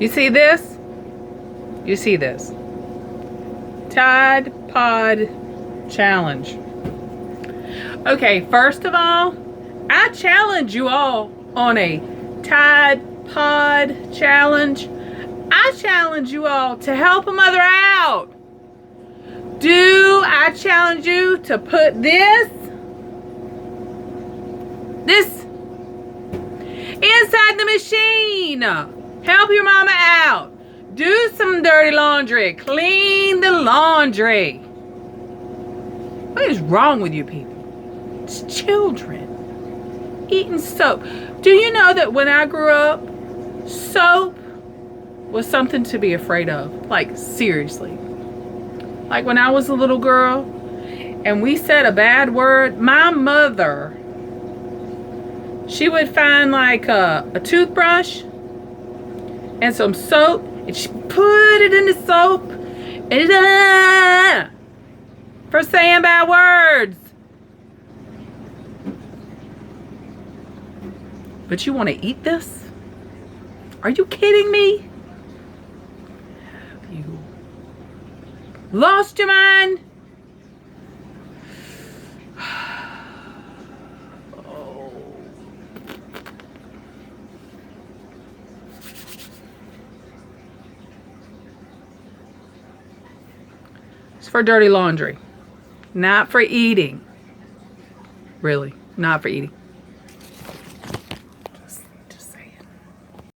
You see this? You see this? Tide Pod Challenge. Okay, first of all, I challenge you all on a Tide Pod Challenge. I challenge you all to help a mother out. Do I challenge you to put this inside the machine? Help your mama out. Do some dirty laundry. Clean the laundry. What is wrong with you people? It's children eating soap. Do you know that when I grew up, soap was something to be afraid of? Like, seriously. Like when I was a little girl and we said a bad word, my mother, she would find like a toothbrush and some soap, and she put it in the soap and for saying bad words. But you want to eat this? Are you kidding me? You lost your mind? Oh. It's for dirty laundry, not for eating. Really, not for eating.